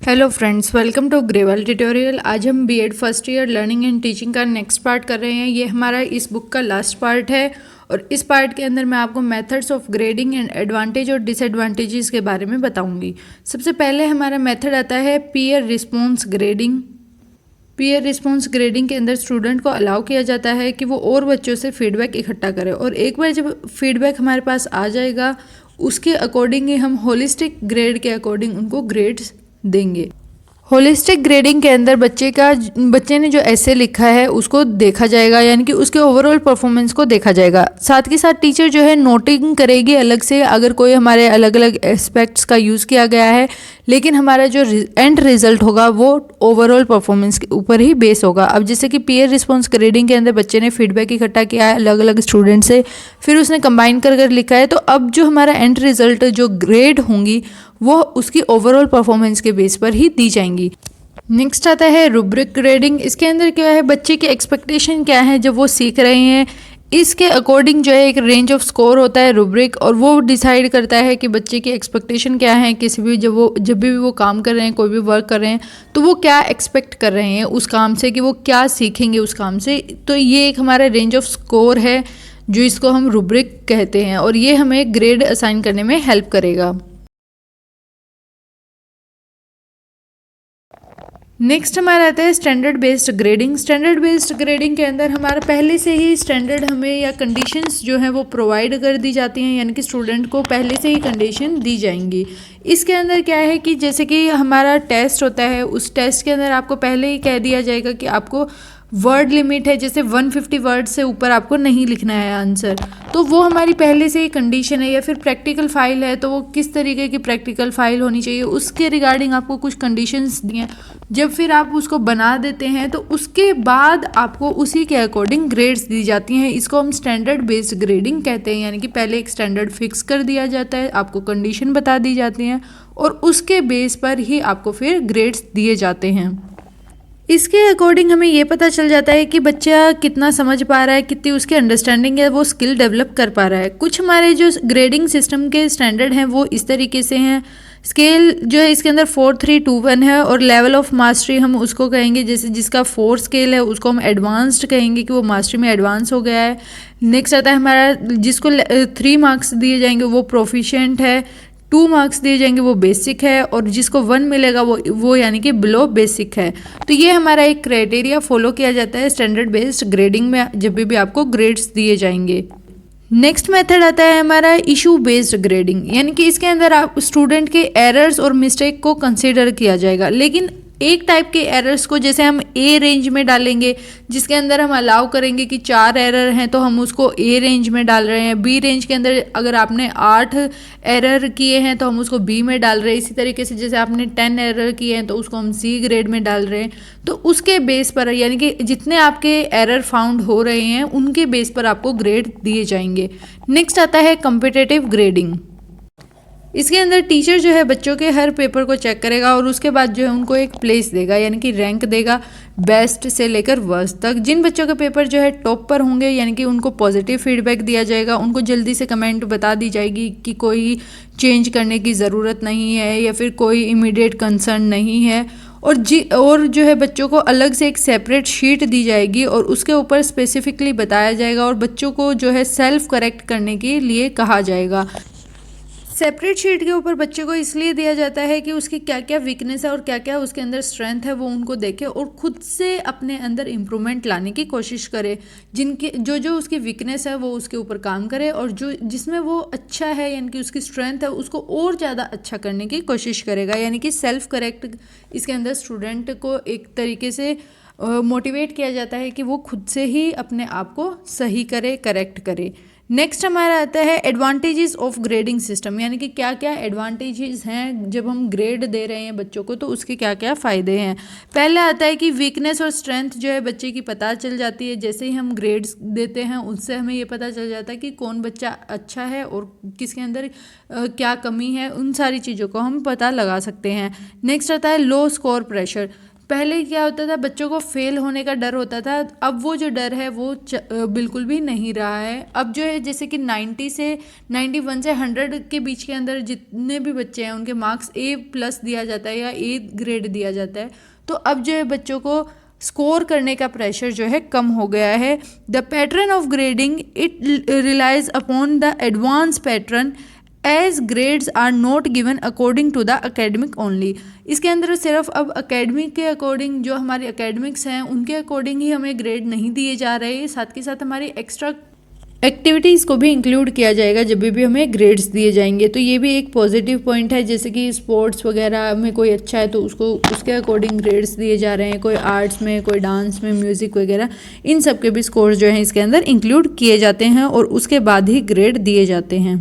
Hello friends, welcome to Gravel tutorial. आज हम BEd first year learning and teaching का next part कर रहे हैं। ये हमारा इस बुक का लास्ट पार्ट है और इस पार्ट के अंदर मैं आपको methods of grading and advantage और डिसएडवांटेजेस के बारे में बताऊंगी। सबसे पहले हमारा मेथड आता है peer response grading. Peer response grading के अंदर स्टूडेंट को अलाउ किया जाता है कि वो और बच्चों से फीडबैक इकट्ठा करे और एक बार जब फीडबैक हमारे पास आ जाएगा उसके अकॉर्डिंग ही हम होलिस्टिक ग्रेड के अकॉर्डिंग उनको ग्रेड्स देंगे। होलिस्टिक ग्रेडिंग के अंदर बच्चे ने जो ऐसे लिखा है उसको देखा जाएगा, यानी कि उसके ओवरऑल परफॉर्मेंस को देखा जाएगा। साथ के साथ टीचर जो है नोटिंग करेगी अलग से अगर कोई हमारे अलग अलग एस्पेक्ट्स का यूज़ किया गया है, लेकिन हमारा जो एंड रिजल्ट होगा वो ओवरऑल परफॉर्मेंस के ऊपर ही बेस होगा। अब जैसे कि पीयर रिस्पॉन्स ग्रेडिंग के अंदर बच्चे ने फीडबैक इकट्ठा किया है अलग अलग स्टूडेंट से, फिर उसने कंबाइन कर लिखा है, तो अब जो हमारा एंड रिजल्ट जो ग्रेड होंगी वो उसकी ओवरऑल परफॉर्मेंस के बेस पर ही दी जाएंगी। नेक्स्ट आता है रूब्रिक ग्रेडिंग। इसके अंदर क्या है, बच्चे की एक्सपेक्टेशन क्या है जब वो सीख रहे हैं, इसके अकॉर्डिंग जो है एक रेंज ऑफ स्कोर होता है रूब्रिक, और वो डिसाइड करता है कि बच्चे की एक्सपेक्टेशन क्या है किसी भी जब भी वो काम कर रहे हैं, कोई भी वर्क कर रहे हैं, तो वो क्या एक्सपेक्ट कर रहे हैं उस काम से, कि वो क्या सीखेंगे उस काम से। तो ये एक हमारा रेंज ऑफ स्कोर है जो इसको हम रूब्रिक कहते हैं और ये हमें ग्रेड असाइन करने में हेल्प करेगा। नेक्स्ट हमारा आता है standard based grading. Standard based grading के अंदर हमारा पहले से ही स्टैंडर्ड हमें या कंडीशंस जो है वो प्रोवाइड कर दी जाती हैं, यानी कि स्टूडेंट को पहले से ही कंडीशन दी जाएंगी। इसके अंदर क्या है कि जैसे कि हमारा टेस्ट होता है, उस टेस्ट के अंदर आपको पहले ही कह दिया जाएगा कि आपको वर्ड लिमिट है, जैसे 150 वर्ड से ऊपर आपको नहीं लिखना है आंसर, तो वो हमारी पहले से ही कंडीशन है। या फिर प्रैक्टिकल फाइल है तो वो किस तरीके की प्रैक्टिकल फाइल होनी चाहिए, उसके रिगार्डिंग आपको कुछ कंडीशंस दी हैं। जब फिर आप उसको बना देते हैं तो उसके बाद आपको उसी के अकॉर्डिंग ग्रेड्स दी जाती हैं। इसको हम स्टैंडर्ड बेस्ड ग्रेडिंग कहते हैं, यानी कि पहले एक स्टैंडर्ड फिक्स कर दिया जाता है, आपको कंडीशन बता दी जाती हैं और उसके बेस पर ही आपको फिर ग्रेड्स दिए जाते हैं। इसके अकॉर्डिंग हमें ये पता चल जाता है कि बच्चा कितना समझ पा रहा है, कितनी उसकी अंडरस्टैंडिंग है, वो स्किल डेवलप कर पा रहा है। कुछ हमारे जो ग्रेडिंग सिस्टम के स्टैंडर्ड हैं वो इस तरीके से हैं। स्केल जो है इसके अंदर 4 3 2 1 है और लेवल ऑफ मास्टरी हम उसको कहेंगे, जैसे जिसका 4 स्केल है उसको हम एडवांस्ड कहेंगे कि वो मास्टरी में एडवांस हो गया है। नेक्स्ट आता है हमारा जिसको 3 मार्क्स दिए जाएंगे वो प्रोफिशिएंट है, 2 मार्क्स दिए जाएंगे वो बेसिक है, और जिसको 1 मिलेगा वो यानी कि बिलो बेसिक है। तो ये हमारा एक क्राइटेरिया फॉलो किया जाता है स्टैंडर्ड बेस्ड ग्रेडिंग में जब भी आपको ग्रेड्स दिए जाएंगे। नेक्स्ट मेथड आता है हमारा इशू बेस्ड ग्रेडिंग, यानी कि इसके अंदर आप स्टूडेंट के एरर्स और मिस्टेक को कंसीडर किया जाएगा, लेकिन एक टाइप के एरर्स को जैसे हम ए रेंज में डालेंगे, जिसके अंदर हम अलाउ करेंगे कि 4 एरर हैं तो हम उसको ए रेंज में डाल रहे हैं। बी रेंज के अंदर अगर आपने 8 एरर किए हैं तो हम उसको बी में डाल रहे हैं। इसी तरीके से जैसे आपने 10 एरर किए हैं तो उसको हम सी ग्रेड में डाल रहे हैं। तो उसके बेस पर, यानी कि जितने आपके एरर फाउंड हो रहे हैं उनके बेस पर आपको ग्रेड दिए जाएंगे। नेक्स्ट आता है कॉम्पिटिटिव ग्रेडिंग। इसके अंदर टीचर जो है बच्चों के हर पेपर को चेक करेगा और उसके बाद जो है उनको एक प्लेस देगा, यानी कि रैंक देगा बेस्ट से लेकर वर्स्ट तक। जिन बच्चों के पेपर जो है टॉप पर होंगे, यानी कि उनको पॉजिटिव फीडबैक दिया जाएगा, उनको जल्दी से कमेंट बता दी जाएगी कि कोई चेंज करने की ज़रूरत नहीं है या फिर कोई इमीडिएट कंसर्न नहीं है। और जो है बच्चों को अलग से एक सेपरेट शीट दी जाएगी और उसके ऊपर स्पेसिफिकली बताया जाएगा और बच्चों को जो है सेल्फ करेक्ट करने के लिए कहा जाएगा। सेपरेट शीट के ऊपर बच्चे को इसलिए दिया जाता है कि उसकी क्या क्या वीकनेस है और क्या क्या उसके अंदर स्ट्रेंथ है वो उनको देखे और खुद से अपने अंदर इम्प्रूवमेंट लाने की कोशिश करे। जिनके जो उसकी वीकनेस है वो उसके ऊपर काम करे और जो जिसमें वो अच्छा है, यानी कि उसकी स्ट्रेंथ है, उसको और ज़्यादा अच्छा करने की कोशिश करेगा। यानी कि सेल्फ करेक्ट इसके अंदर स्टूडेंट को एक तरीके से मोटिवेट किया जाता है कि वो खुद से ही अपने आप को सही करे, करेक्ट करे। नेक्स्ट हमारा आता है एडवांटेजेस ऑफ ग्रेडिंग सिस्टम, यानी कि क्या क्या एडवांटेजेस हैं जब हम ग्रेड दे रहे हैं बच्चों को, तो उसके क्या क्या फ़ायदे हैं। पहला आता है कि वीकनेस और स्ट्रेंथ जो है बच्चे की पता चल जाती है। जैसे ही हम ग्रेड्स देते हैं उससे हमें ये पता चल जाता है कि कौन बच्चा अच्छा है और किसके अंदर क्या कमी है, उन सारी चीज़ों को हम पता लगा सकते हैं। नेक्स्ट आता है लो स्कोर प्रेशर। पहले क्या होता था, बच्चों को फेल होने का डर होता था, अब वो जो डर है वो बिल्कुल भी नहीं रहा है। अब जो है जैसे कि 91 से 100 के बीच के अंदर जितने भी बच्चे हैं उनके मार्क्स A+ दिया जाता है या A ग्रेड दिया जाता है। तो अब जो है बच्चों को स्कोर करने का प्रेशर जो है कम हो गया है। The pattern of grading it relies upon the advance pattern as grades are not given according to the academic only. इसके अंदर सिर्फ अब अकेडमिक के अकॉर्डिंग, जो हमारे अकेडमिक्स हैं उनके अकॉर्डिंग ही हमें ग्रेड नहीं दिए जा रहे, साथ के साथ हमारी एक्स्ट्रा एक्टिविटीज़ को भी इंक्लूड किया जाएगा जब भी हमें ग्रेड्स दिए जाएंगे। तो ये भी एक पॉजिटिव पॉइंट है। जैसे कि स्पोर्ट्स वगैरह में कोई अच्छा है तो उसको उसके अकॉर्डिंग ग्रेड्स दिए जा रहे हैं, कोई आर्ट्स में, कोई डांस में, म्यूज़िक वगैरह, इन सब के भी स्कोर्स जो हैं इसके अंदर इंक्लूड किए जाते हैं और उसके बाद ही ग्रेड दिए जाते हैं।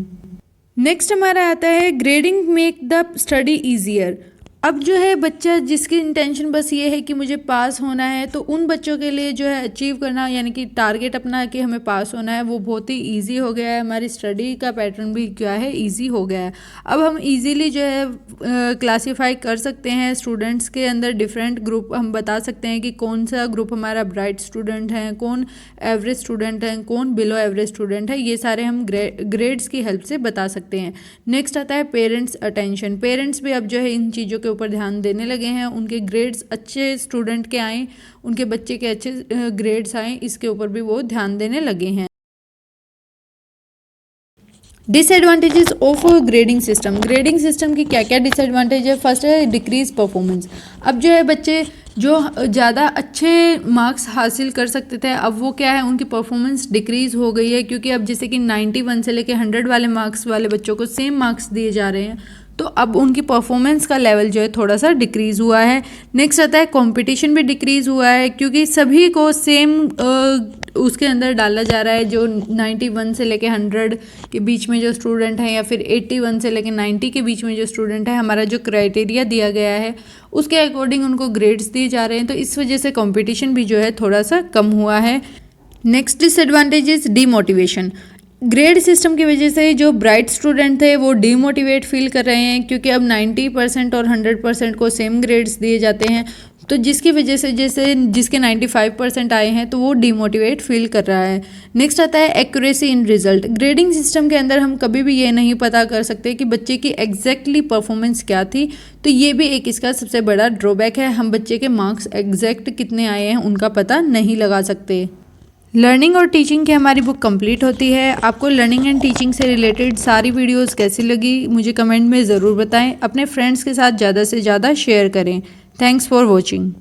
नेक्स्ट हमारा आता है grading make the study easier. अब जो है बच्चा जिसकी इंटेंशन बस ये है कि मुझे पास होना है, तो उन बच्चों के लिए जो है अचीव करना, यानी कि टारगेट अपना कि हमें पास होना है, वो बहुत ही इजी हो गया है। हमारी स्टडी का पैटर्न भी क्या है, इजी हो गया है। अब हम इजीली जो है क्लासीफाई कर सकते हैं स्टूडेंट्स के अंदर। डिफरेंट ग्रुप हम बता सकते हैं कि कौन सा ग्रुप हमारा ब्राइट स्टूडेंट है, कौन एवरेज स्टूडेंट है, कौन बिलो एवरेज स्टूडेंट है। ये सारे हम ग्रेड्स की हेल्प से बता सकते हैं। नेक्स्ट आता है पेरेंट्स अटेंशन। पेरेंट्स भी अब जो है इन चीज़ों के ऊपर ध्यान देने लगे हैं, उनके ग्रेड्स अच्छे स्टूडेंट के आएँ, उनके बच्चे के अच्छे ग्रेड्स आएँ, इसके ऊपर भी वो ध्यान देने लगे हैं। Disadvantages of grading system. Grading system की क्या क्या डिसएडवांटेज है? फर्स्ट है डिक्रीज परफॉर्मेंस। अब जो है बच्चे जो ज़्यादा अच्छे मार्क्स हासिल कर सकते थे, अब वो क्या है, उनकी परफॉर्मेंस डिक्रीज़ हो गई है, क्योंकि अब जैसे कि 91 से लेके 100 वाले मार्क्स वाले बच्चों को सेम मार्क्स दिए जा रहे हैं, तो अब उनकी परफॉर्मेंस का लेवल जो है थोड़ा सा डिक्रीज़ हुआ है। नेक्स्ट आता है कंपटीशन भी डिक्रीज़ हुआ है, क्योंकि सभी को सेम उसके अंदर डाला जा रहा है। जो 91 से लेके 100 के बीच में जो स्टूडेंट हैं, या फिर 81 से लेके 90 के बीच में जो स्टूडेंट है, हमारा जो क्राइटेरिया दिया गया है उसके अकॉर्डिंग उनको ग्रेड्स दिए जा रहे हैं। तो इस वजह से कंपटीशन भी जो है थोड़ा सा कम हुआ है। Next disadvantage is demotivation. Grade system की वजह से जो ब्राइट स्टूडेंट थे वो डीमोटिवेट फील कर रहे हैं, क्योंकि अब 90% और 100% को सेम ग्रेड्स दिए जाते हैं, तो जिसकी वजह से जैसे जिसके 95% आए हैं तो वो डीमोटिवेट फील कर रहा है। नेक्स्ट आता है accuracy in result. Grading system के अंदर हम कभी भी ये नहीं पता कर सकते कि बच्चे की एग्जैक्टली परफॉर्मेंस क्या थी, तो ये भी एक इसका सबसे बड़ा ड्रॉबैक है। हम बच्चे के मार्क्स एग्जैक्ट कितने आए हैं उनका पता नहीं लगा सकते। लर्निंग और टीचिंग की हमारी बुक कंप्लीट होती है। आपको लर्निंग एंड टीचिंग से रिलेटेड सारी वीडियोस कैसी लगी मुझे कमेंट में ज़रूर बताएं। अपने फ्रेंड्स के साथ ज़्यादा से ज़्यादा शेयर करें। Thanks for watching.